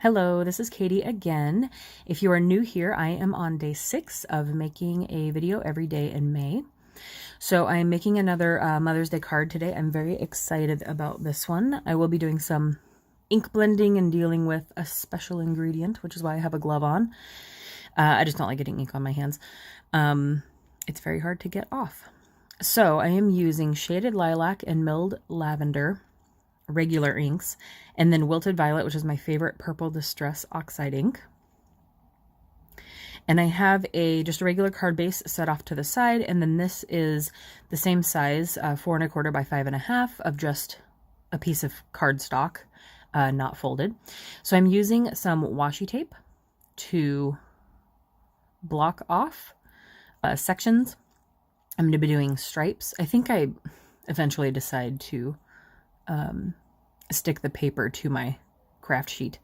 Hello, this is Katie again. If you are new here, I am on day 6 of making a video every day in May. So I'm making another Mother's Day card today. I'm very excited about this one. I will be doing some ink blending and dealing with a special ingredient, which is why I have a glove on. I just don't like getting ink on my hands. It's very hard to get off. So I am using Shaded Lilac and Milled Lavender regular inks, and then Wilted Violet, which is my favorite purple distress oxide ink. And I have just a regular card base set off to the side, and then this is the same size, 4 1/4 by 5 1/2 of just a piece of cardstock, not folded. So I'm using some washi tape to block off sections. I'm going to be doing stripes. I think I eventually decide to stick the paper to my craft sheet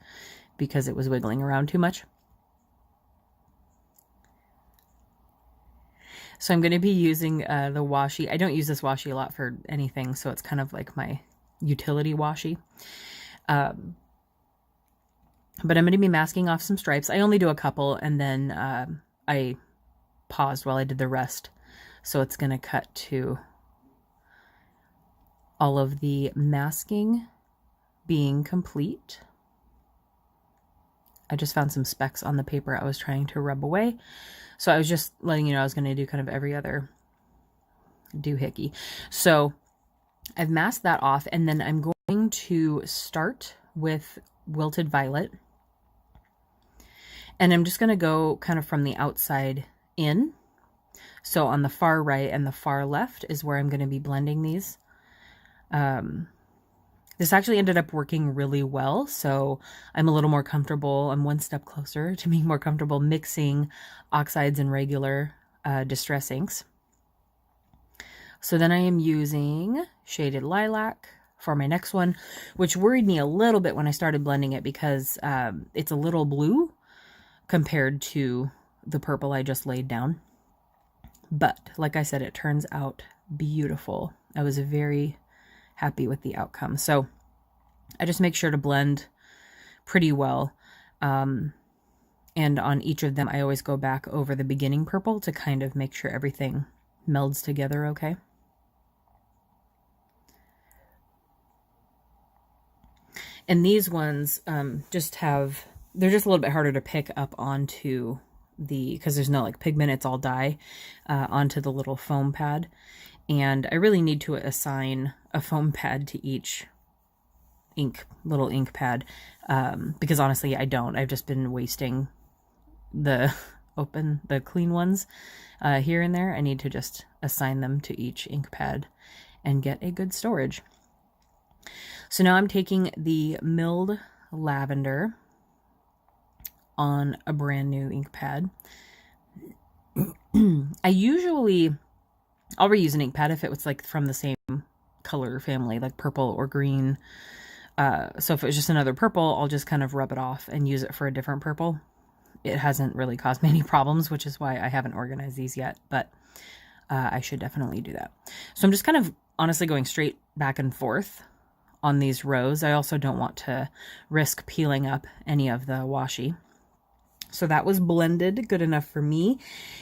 because it was wiggling around too much. So I'm going to be using the washi. I don't use this washi a lot for anything, so it's kind of like my utility washi. But I'm going to be masking off some stripes. I only do a couple, and then I paused while I did the rest. So it's going to cut to all of the masking being complete. I just found some specks on the paper I was trying to rub away. So I was just letting you know I was going to do kind of every other doohickey. So I've masked that off, and then I'm going to start with Wilted Violet. And I'm just going to go kind of from the outside in. So on the far right and the far left is where I'm going to be blending these. This actually ended up working really well, so I'm a little more comfortable. I'm one step closer to being more comfortable mixing oxides and regular distress inks. So then I am using Shaded Lilac for my next one, which worried me a little bit when I started blending it because it's a little blue compared to the purple I just laid down. But like I said, it turns out beautiful. I was very happy with the outcome. So I just make sure to blend pretty well. And on each of them, I always go back over the beginning purple to kind of make sure everything melds together okay. And these ones they're just a little bit harder to pick up onto because there's no like pigment, it's all dye, onto the little foam pad. And I really need to assign a foam pad to each little ink pad, because honestly I don't. I've just been wasting the clean ones here and there. I need to just assign them to each ink pad and get a good storage. So now I'm taking the Milled Lavender on a brand new ink pad. I'll reuse an ink pad if it was like from the same color family, like purple or green. So if it was just another purple, I'll just kind of rub it off and use it for a different purple. It hasn't really caused me any problems, which is why I haven't organized these yet, but I should definitely do that. So I'm just kind of honestly going straight back and forth on these rows. I also don't want to risk peeling up any of the washi. So that was blended good enough for me.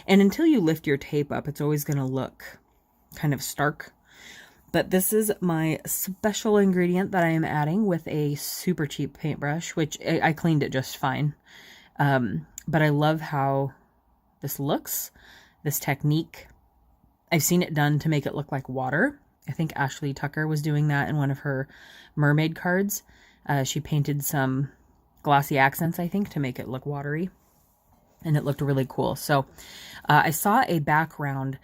And until you lift your tape up, it's always going to look kind of stark. But this is my special ingredient that I am adding with a super cheap paintbrush, which I cleaned it just fine. But I love how this looks, this technique. I've seen it done to make it look like water. I think Ashley Tucker was doing that in one of her mermaid cards. She painted some glossy accents, I think, to make it look watery. And it looked really cool. So I saw a background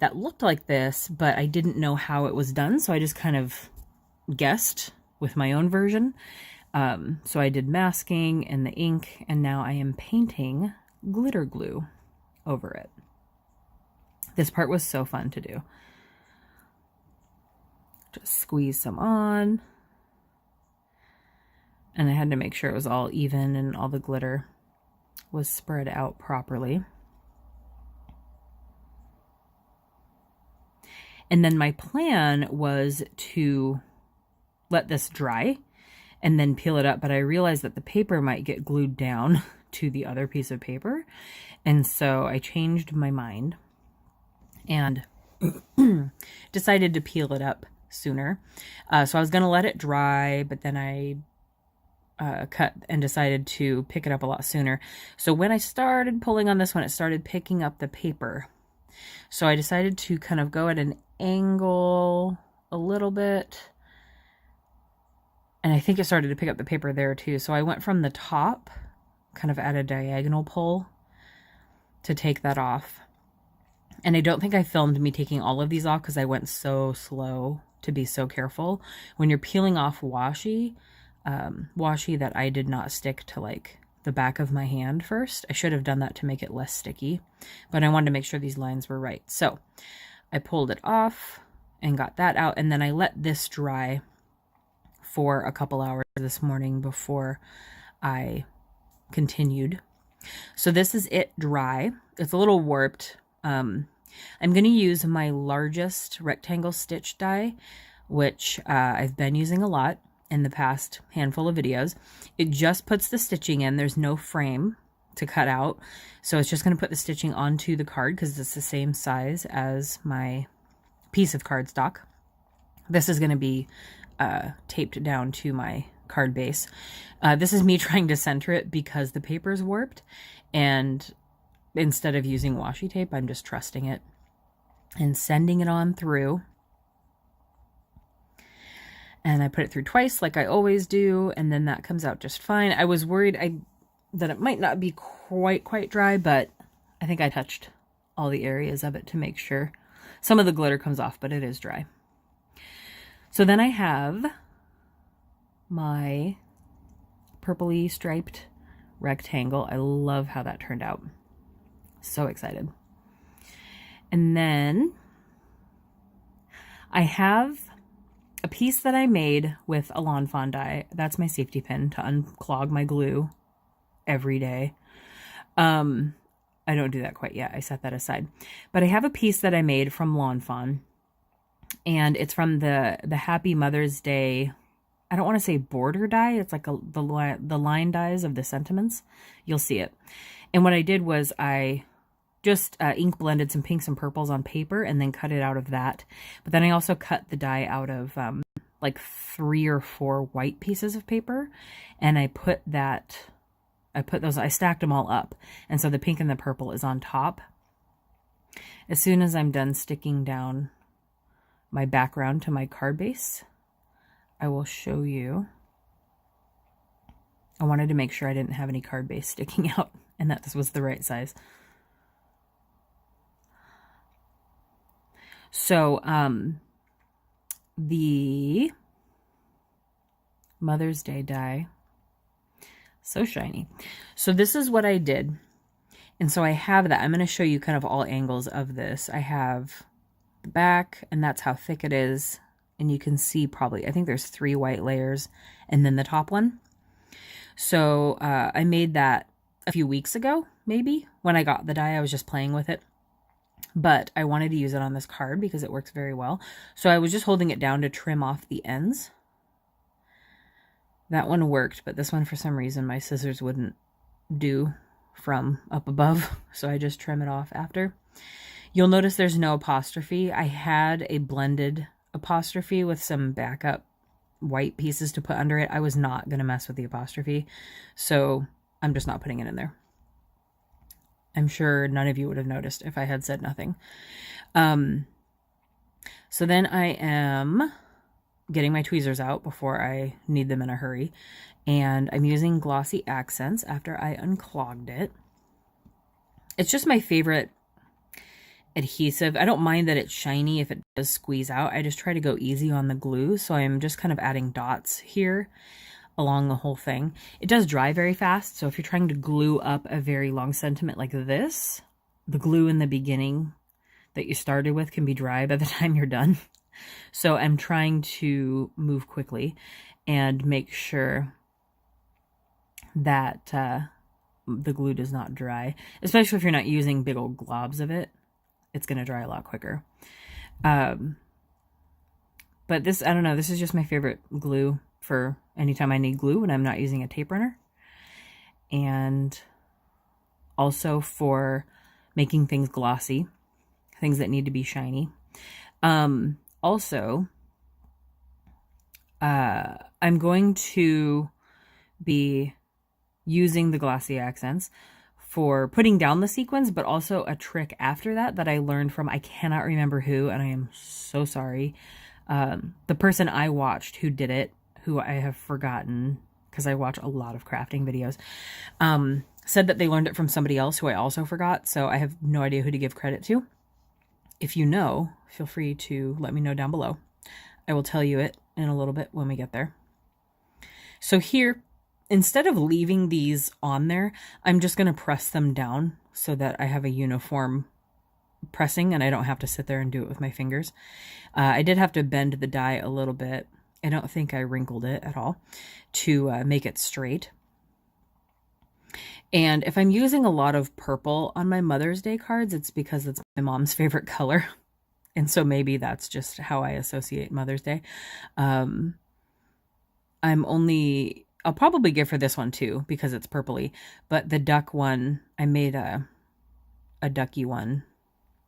that looked like this, but I didn't know how it was done. So I just kind of guessed with my own version. So I did masking and the ink, and now I am painting glitter glue over it. This part was so fun to do. Just squeeze some on. And I had to make sure it was all even and all the glitter was spread out properly. And then my plan was to let this dry and then peel it up. But I realized that the paper might get glued down to the other piece of paper. And so I changed my mind and decided to peel it up sooner. So I was going to let it dry, but then I cut and decided to pick it up a lot sooner. So when I started pulling on this one, it started picking up the paper. So I decided to kind of go at an angle a little bit. And I think it started to pick up the paper there too. So I went from the top, kind of at a diagonal pull, to take that off. And I don't think I filmed me taking all of these off because I went so slow to be so careful. When you're peeling off washi that I did not stick to like the back of my hand first. I should have done that to make it less sticky, but I wanted to make sure these lines were right. So I pulled it off and got that out, and then I let this dry for a couple hours this morning before I continued. So this is it dry. It's a little warped. I'm going to use my largest rectangle stitch die, which I've been using a lot in the past handful of videos. It just puts the stitching in. There's no frame to cut out. So it's just going to put the stitching onto the card because it's the same size as my piece of cardstock. This is going to be taped down to my card base. This is me trying to center it because the paper's warped, and instead of using washi tape, I'm just trusting it and sending it on through. And I put it through twice like I always do, and then that comes out just fine. I was worried that it might not be quite dry, but I think I touched all the areas of it to make sure. Some of the glitter comes off, but it is dry. So then I have my purpley striped rectangle. I love how that turned out. So excited. And then I have a piece that I made with a lawn fawn die. That's my safety pin to unclog my glue every day. I don't do that quite yet. I set that aside. But I have a piece that I made from Lawn Fawn, and it's from the Happy Mother's Day. I don't want to say border die. It's like the line dies of the sentiments. You'll see it. And what I did was I just ink blended some pinks and purples on paper and then cut it out of that. But then I also cut the die out of like 3 or 4 white pieces of paper, and I stacked them all up. And so the pink and the purple is on top. As soon as I'm done sticking down my background to my card base, I will show you. I wanted to make sure I didn't have any card base sticking out and that this was the right size. So, the Mother's Day die, so shiny. So this is what I did. And so I have that. I'm going to show you kind of all angles of this. I have the back, and that's how thick it is. And you can see probably, I think there's 3 white layers and then the top one. So I made that a few weeks ago, maybe. When I got the die, I was just playing with it. But I wanted to use it on this card because it works very well. So I was just holding it down to trim off the ends. That one worked, but this one, for some reason, my scissors wouldn't do from up above. So I just trim it off after. You'll notice there's no apostrophe. I had a blended apostrophe with some backup white pieces to put under it. I was not going to mess with the apostrophe, so I'm just not putting it in there. I'm sure none of you would have noticed if I had said nothing. So then I am getting my tweezers out before I need them in a hurry. And I'm using glossy accents after I unclogged it. It's just my favorite adhesive. I don't mind that it's shiny if it does squeeze out. I just try to go easy on the glue. So I'm just kind of adding dots here along the whole thing. It does dry very fast, so if you're trying to glue up a very long sentiment like this, the glue in the beginning that you started with can be dry by the time you're done. So I'm trying to move quickly and make sure that the glue does not dry, especially if you're not using big old globs of it. It's going to dry a lot quicker. But this, I don't know, this is just my favorite glue. for anytime I need glue when I'm not using a tape runner. And also for making things glossy, things that need to be shiny. Also, I'm going to be using the glossy accents for putting down the sequins, but also a trick after that that I learned from, I cannot remember who, and I am so sorry. The person I watched who did it, who I have forgotten because I watch a lot of crafting videos, said that they learned it from somebody else who I also forgot, so I have no idea who to give credit to. If you know, feel free to let me know down below. I will tell you it in a little bit when we get there. So here, instead of leaving these on there, I'm just going to press them down so that I have a uniform pressing and I don't have to sit there and do it with my fingers. I did have to bend the die a little bit. I don't think I wrinkled it at all to make it straight. And if I'm using a lot of purple on my Mother's Day cards, it's because it's my mom's favorite color. And so maybe that's just how I associate Mother's Day. I'll probably give her this one too because it's purpley. But the duck one, I made a ducky one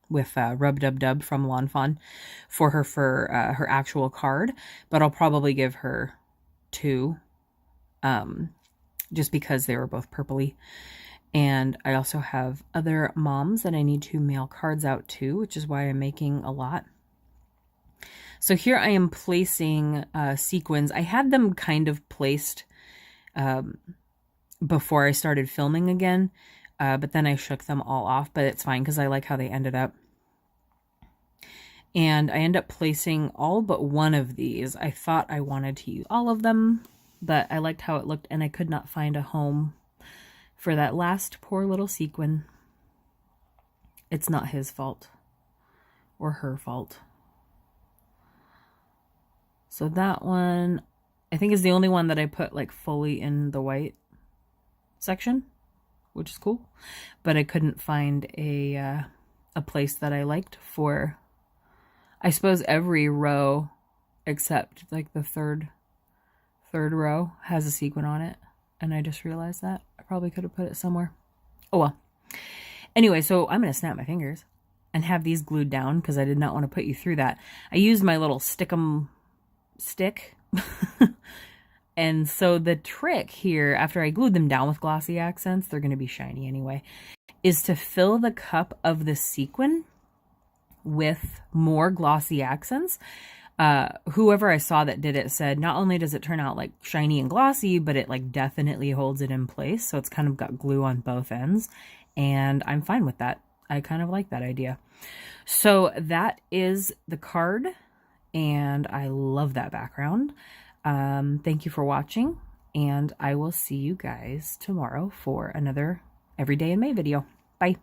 with Rub Dub Dub from Fawn for her her actual card. But I'll probably give her two just because they were both purpley. And I also have other moms that I need to mail cards out to, which is why I'm making a lot. So here I am placing sequins. I had them kind of placed before I started filming again, but then I shook them all off, but it's fine because I like how they ended up. And I end up placing all but one of these. I thought I wanted to use all of them, but I liked how it looked and I could not find a home for that last poor little sequin. It's not his fault or her fault. So that one, I think, is the only one that I put like fully in the white section, which is cool. But I couldn't find a place that I liked for, I suppose, every row except like the third row has a sequin on it. And I just realized that. I probably could have put it somewhere. Oh well. Anyway, so I'm going to snap my fingers and have these glued down because I did not want to put you through that. I used my little stickum stick. And so the trick here, after I glued them down with glossy accents, they're going to be shiny anyway, is to fill the cup of the sequin with more glossy accents. Whoever I saw that did it said not only does it turn out like shiny and glossy, but it like definitely holds it in place. So it's kind of got glue on both ends, and I'm fine with that. I kind of like that idea. So that is the card, and I love that background. Thank you for watching, and I will see you guys tomorrow for another Every Day in May video. Bye.